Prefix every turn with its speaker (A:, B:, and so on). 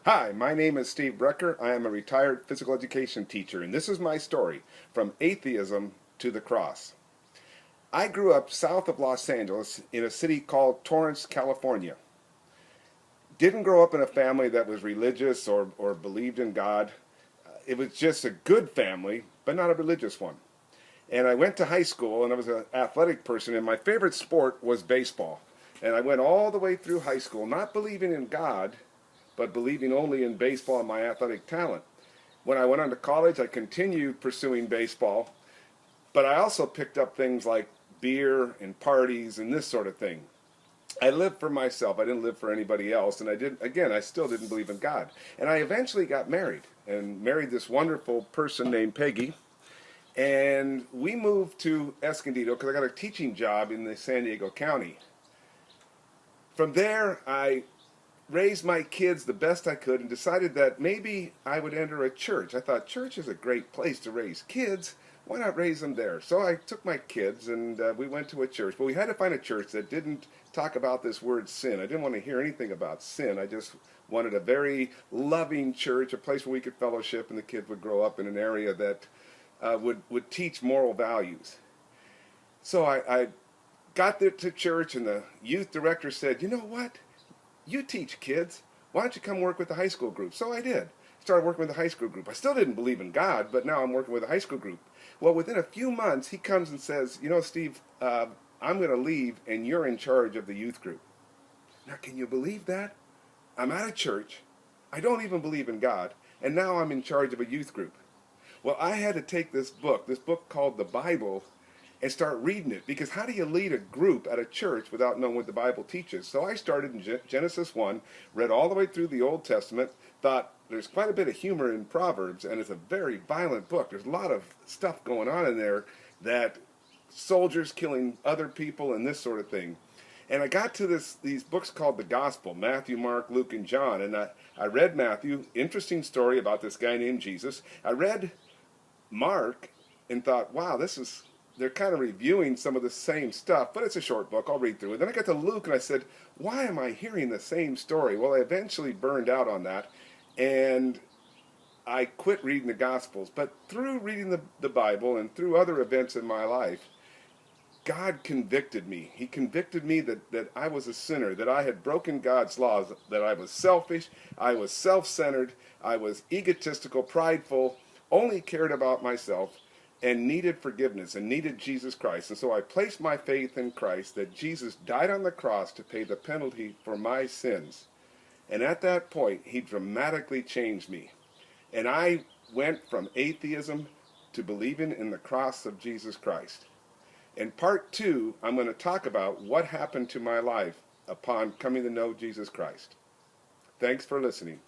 A: Hi, my name is Steve Bruecker. I am a retired physical education teacher, and this is my story from atheism to the cross. I grew up south of Los Angeles in a city called Torrance, California. Didn't grow up in a family that was religious or believed in God. It was just a good family, but not a religious one. And I went to high school, and I was an athletic person, and my favorite sport was baseball. And I went all the way through high school, not believing in God, but believing only in baseball and my athletic talent. When I went on to college, I continued pursuing baseball, but I also picked up things like beer and parties and this sort of thing. I lived for myself. I didn't live for anybody else, and I still didn't believe in God. And I eventually got married, and married this wonderful person named Peggy, and we moved to Escondido because I got a teaching job in the San Diego County. From there, I raised my kids the best I could and decided that maybe I would enter a church. I thought church is a great place to raise kids. Why not raise them there? So I took my kids and we went to a church. But we had to find a church that didn't talk about this word sin. I didn't want to hear anything about sin. I just wanted a very loving church, a place where we could fellowship and the kids would grow up in an area that would teach moral values. So I got there to church, and the youth director said, "You know what? You teach kids. Why don't you come work with the high school group?" So I did. Started working with the high school group. I still didn't believe in God, but now I'm working with a high school group. Well, within a few months, he comes and says, "You know, Steve, I'm going to leave, and you're in charge of the youth group." Now, can you believe that? I'm out of church. I don't even believe in God, and now I'm in charge of a youth group. Well, I had to take this book called the Bible, and start reading it, because how do you lead a group at a church without knowing what the Bible teaches? So I started in Genesis 1, read all the way through the Old Testament, thought there's quite a bit of humor in Proverbs, and it's a very violent book. There's a lot of stuff going on in there, that soldiers killing other people and this sort of thing. And I got to these books called the Gospel, Matthew, Mark, Luke, and John. And I read Matthew, interesting story about this guy named Jesus. I read Mark and thought, wow, they're kind of reviewing some of the same stuff, but it's a short book. I'll read through it. Then I got to Luke, and I said, why am I hearing the same story? Well, I eventually burned out on that, and I quit reading the Gospels. But through reading the Bible and through other events in my life, God convicted me. He convicted me that I was a sinner, that I had broken God's laws, that I was selfish, I was self-centered, I was egotistical, prideful, only cared about myself, and needed forgiveness and needed Jesus Christ. And so I placed my faith in Christ, that Jesus died on the cross to pay the penalty for my sins. And at that point, he dramatically changed me. And I went from atheism to believing in the cross of Jesus Christ. In part 2, I'm going to talk about what happened to my life upon coming to know Jesus Christ. Thanks for listening.